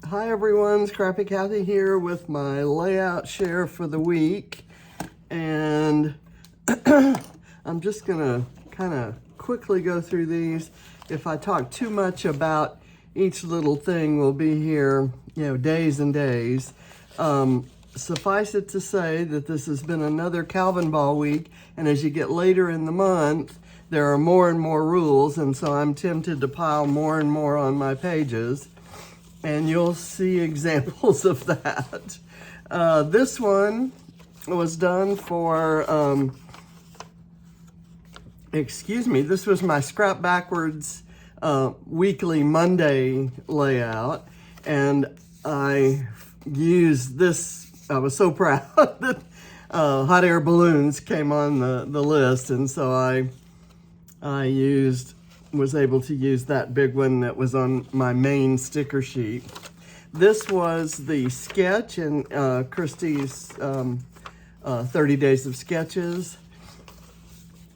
Hi everyone, Scrappy Kathy here with my layout share for the week, and I'm just gonna kind of quickly go through these. If I talk too much about each little thing, we'll be here, days and days. Suffice it to say that this has been another Calvinball week, and as you get later in the month, there are more and more rules, and so I'm tempted to pile more and more on my pages. And you'll see examples of that. This one was done for, this was my Scrap Backwards weekly Monday layout. And I used this, I was so proud that hot air balloons came on the list. And so I was able to use that big one that was on my main sticker sheet. This was the sketch in Christie's 30 Days of Sketches.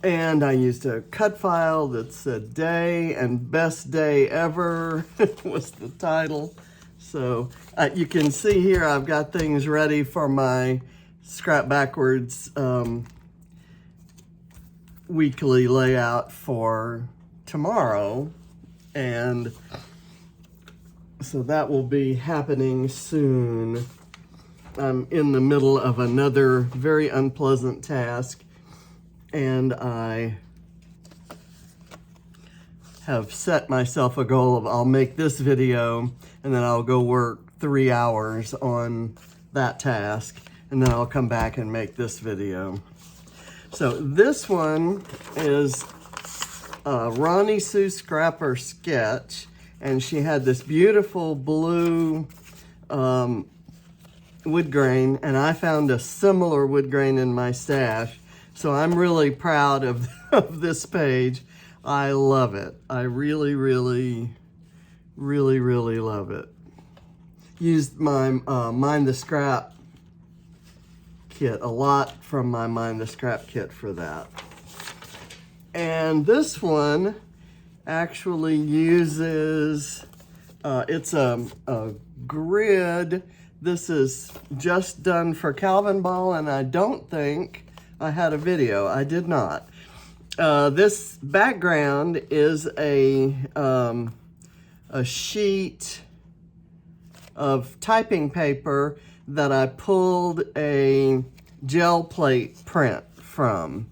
And I used a cut file that said day and best day ever was the title. So you can see here I've got things ready for my Scrap Backwards weekly layout for tomorrow, and so that will be happening soon. I'm in the middle of another very unpleasant task, and I have set myself a goal of I'll make this video and then I'll go work 3 hours on that task, and then I'll come back and make this video. So this one is Ronnie Sue Scrapper sketch, and she had this beautiful blue wood grain, and I found a similar wood grain in my stash, so I'm really proud of this page. I love it. I really love it. Used my Mind the Scrap kit, a lot from my Mind the Scrap kit for that. And this one actually uses, it's a grid. This is just done for Calvinball, and I don't think I had a video. I did not. This background is a sheet of typing paper that I pulled a gel plate print from.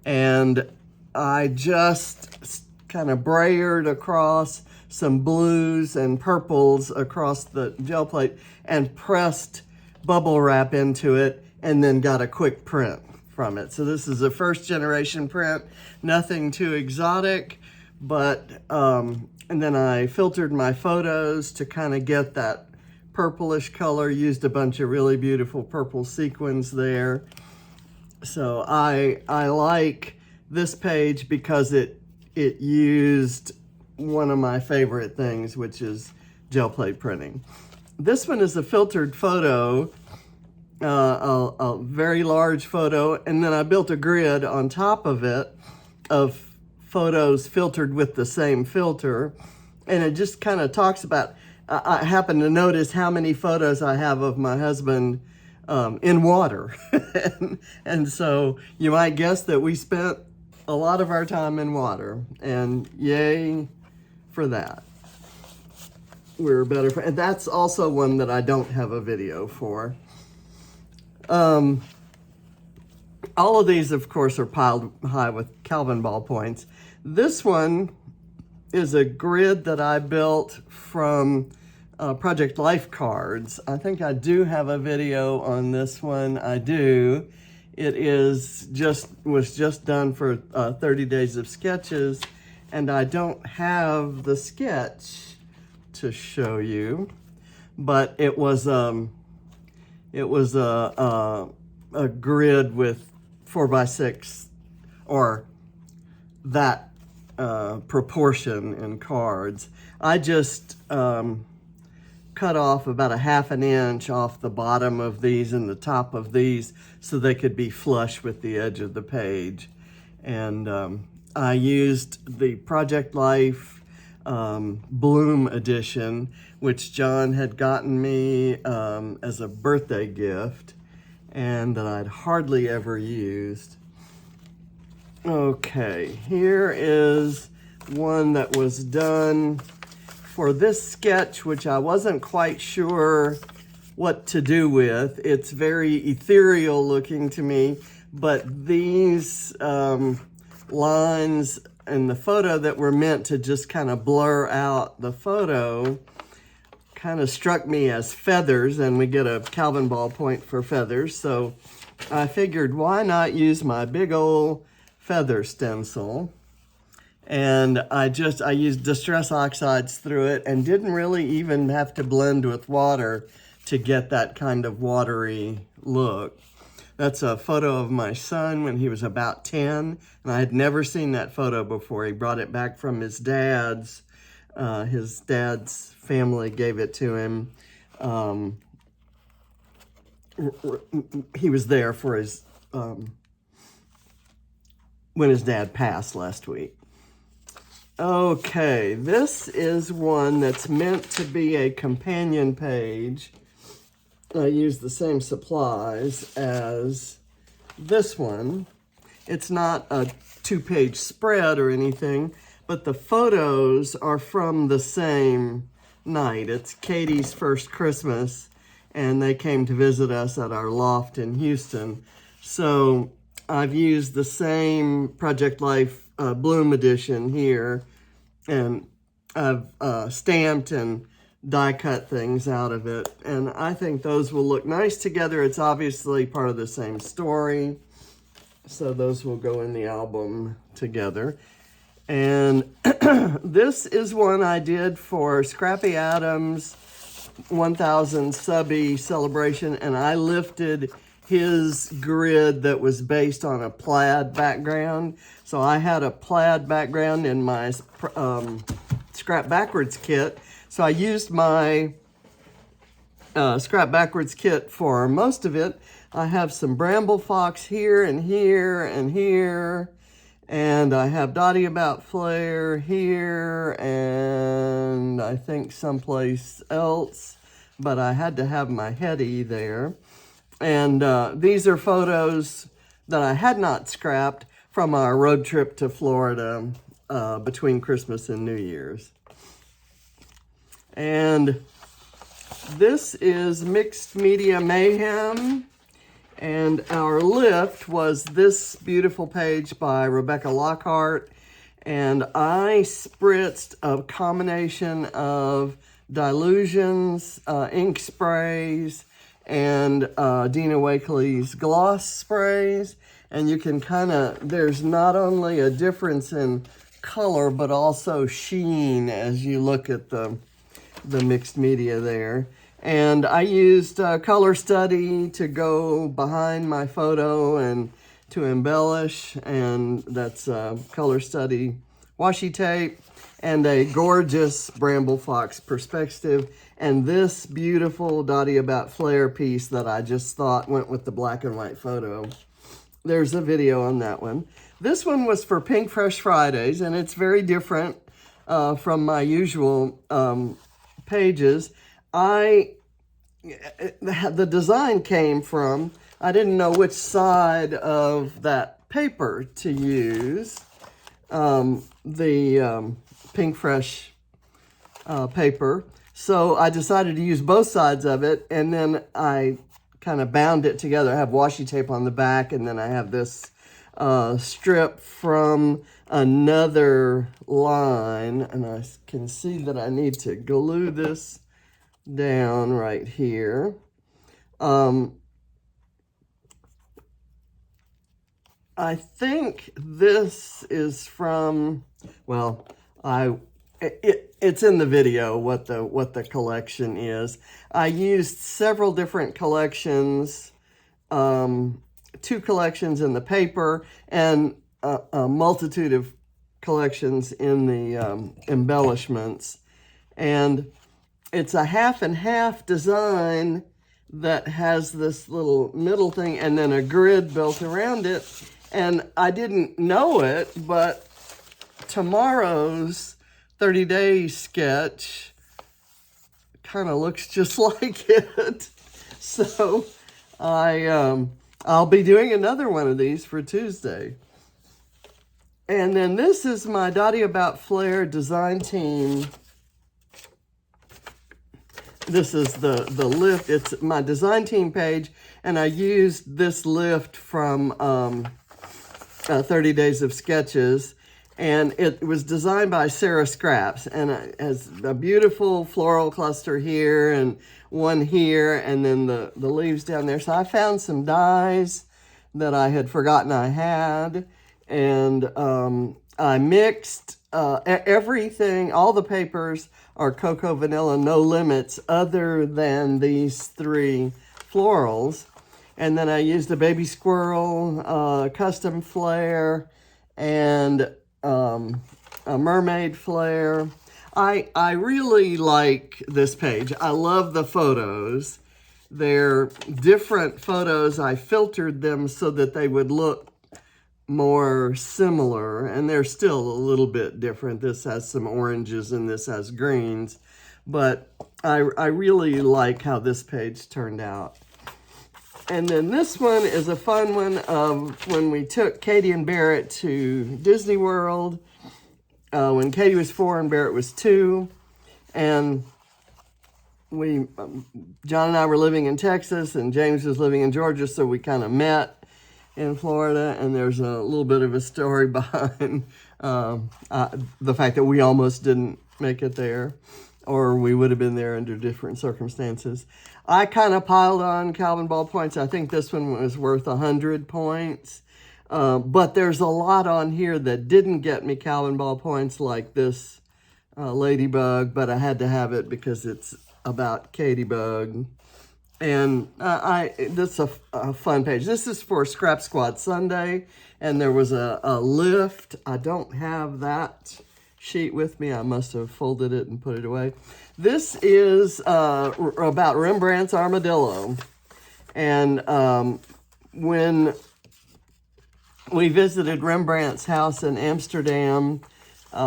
And I just kind of brayered across some blues and purples across the gel plate and pressed bubble wrap into it, and then got a quick print from it. So this is a first generation print, nothing too exotic, but, and then I filtered my photos to kind of get that purplish color, used a bunch of really beautiful purple sequins there. So I like this page because it used one of my favorite things, which is gel plate printing. This one is a filtered photo, a very large photo, and then I built a grid on top of it of photos filtered with the same filter, and it just kind of talks about, I happen to notice how many photos I have of my husband in water. and so you might guess that we spent a lot of our time in water, and yay for that. We're better for, and that's also one that I don't have a video for. All of these, of course, are piled high with Calvinball points. This one is a grid that I built from Project Life cards. I think I do have a video on this one. I do. It was just done for 30 Days of Sketches, and I don't have the sketch to show you, but it was a grid with 4x6 or that proportion in cards. I just cut off about 1/2 inch off the bottom of these and the top of these so they could be flush with the edge of the page. And I used the Project Life Bloom edition, which John had gotten me as a birthday gift and that I'd hardly ever used. Okay, here is one that was done for this sketch, which I wasn't quite sure what to do with. It's very ethereal looking to me, but these lines in the photo that were meant to just kind of blur out the photo kind of struck me as feathers, and we get a Calvinball point for feathers. So I figured, why not use my big old feather stencil? And I used Distress Oxides through it and didn't really even have to blend with water to get that kind of watery look. That's a photo of my son when he was about 10, and I had never seen that photo before. He brought it back from his dad's. His dad's family gave it to him. He was there for his, when his dad passed last week. Okay, this is one that's meant to be a companion page. I use the same supplies as this one. It's not a 2-page spread or anything, but the photos are from the same night. It's Katie's first Christmas, and they came to visit us at our loft in Houston. So I've used the same Project Life Bloom edition here, and I've stamped and die cut things out of it, and I think those will look nice together. It's obviously part of the same story, so those will go in the album together. And this is one I did for Scrappy Adams' 1000 subby celebration, and I lifted his grid that was based on a plaid background. So I had a plaid background in my Scrap Backwards kit. So I used my Scrap Backwards kit for most of it. I have some Bramble Fox here and here and here. And I have Dottie About Flare here and I think someplace else. But I had to have my Hetty there. And these are photos that I had not scrapped from our road trip to Florida between Christmas and New Year's. And this is Mixed Media Mayhem. And our lift was this beautiful page by Rebecca Lockhart. And I spritzed a combination of dilutions, ink sprays, and Dina Wakley's gloss sprays. And you can there's not only a difference in color, but also sheen as you look at the mixed media there. And I used Color Study to go behind my photo and to embellish, and that's Color Study washi tape and a gorgeous Bramble Fox perspective, and this beautiful Dottie About Flare piece that I just thought went with the black and white photo. There's a video on that one. This one was for Pink Fresh Fridays, and it's very different from my usual pages. The design came from, I didn't know which side of that paper to use, the Pink Fresh paper. So I decided to use both sides of it, and then I kind of bound it together. I have washi tape on the back, and then I have this strip from another line, and I can see that I need to glue this down right here. I think this is from, well, it's in the video what the collection is. I used several different collections, 2 collections in the paper and a multitude of collections in the embellishments. And it's a half and half design that has this little middle thing and then a grid built around it. And I didn't know it, but tomorrow's 30-day sketch kind of looks just like it. So I'll be doing another one of these for Tuesday. And then this is my Dottie About Flair design team. This is the lift. It's my design team page, and I used this lift from 30 Days of Sketches, and it was designed by Sarah Scraps, and it has a beautiful floral cluster here and one here, and then the leaves down there. So I found some dies that I had forgotten I had, and I mixed everything. All the papers are Cocoa Vanilla No Limits other than these 3 florals. And then I used a baby squirrel, custom flare, and a mermaid flare. I really like this page. I love the photos. They're different photos. I filtered them so that they would look more similar, and they're still a little bit different. This has some oranges and this has greens, but I really like how this page turned out. And then this one is a fun one of when we took Katie and Barrett to Disney World, when Katie was 4 and Barrett was 2, and John and I were living in Texas and James was living in Georgia, so we kind of met in Florida, and there's a little bit of a story behind the fact that we almost didn't make it there, or we would have been there under different circumstances. I kind of piled on Calvinball points. I think this one was worth 100 points, but there's a lot on here that didn't get me Calvinball points, like this ladybug, but I had to have it because it's about Katybug. And this is a fun page. This is for Scrap Squad Sunday, and there was a lift. I don't have that sheet with me. I must have folded it and put it away. This is about Rembrandt's Armadillo. And when we visited Rembrandt's house in Amsterdam, he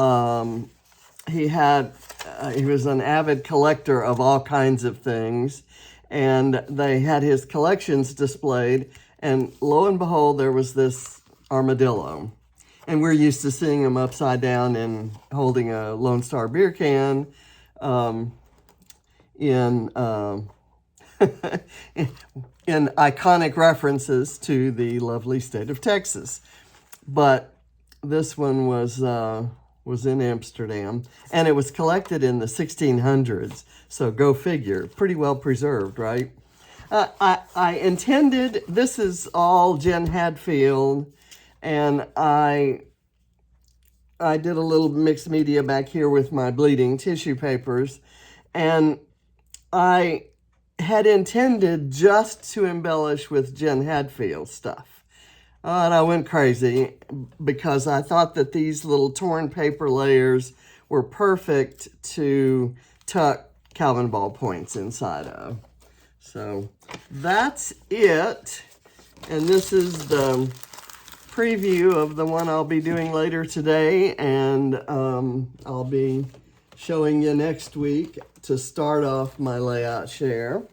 was an avid collector of all kinds of things. And they had his collections displayed, and lo and behold, there was this armadillo. And we're used to seeing him upside down and holding a Lone Star beer can in iconic references to the lovely state of Texas. But this one was in Amsterdam, and it was collected in the 1600s. So go figure. Pretty well preserved, right? I intended, this is all Jen Hadfield, and I did a little mixed media back here with my bleeding tissue papers, and I had intended just to embellish with Jen Hadfield stuff. And I went crazy because I thought that these little torn paper layers were perfect to tuck Calvinball points inside of. So that's it. And this is the preview of the one I'll be doing later today. And I'll be showing you next week to start off my layout share.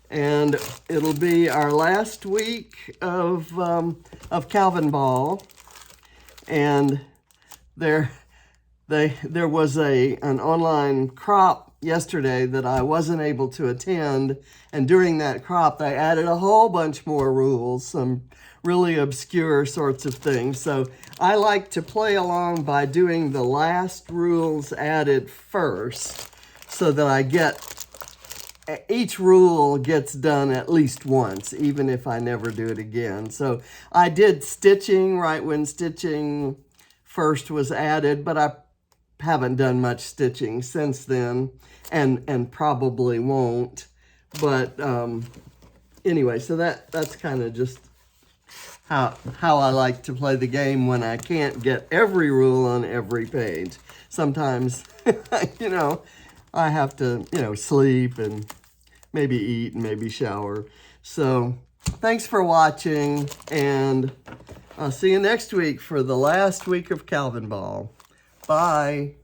And it'll be our last week of Calvinball. And there was an online crop yesterday that I wasn't able to attend, and during that crop they added a whole bunch more rules, some really obscure sorts of things. So I like to play along by doing the last rules added first, so that each rule gets done at least once, even if I never do it again. So I did stitching right when stitching first was added, but I haven't done much stitching since then, and probably won't. But anyway, so that's kind of just how I like to play the game when I can't get every rule on every page. Sometimes, I have to, sleep and maybe eat and maybe shower. So thanks for watching, and I'll see you next week for the last week of Calvinball. Bye.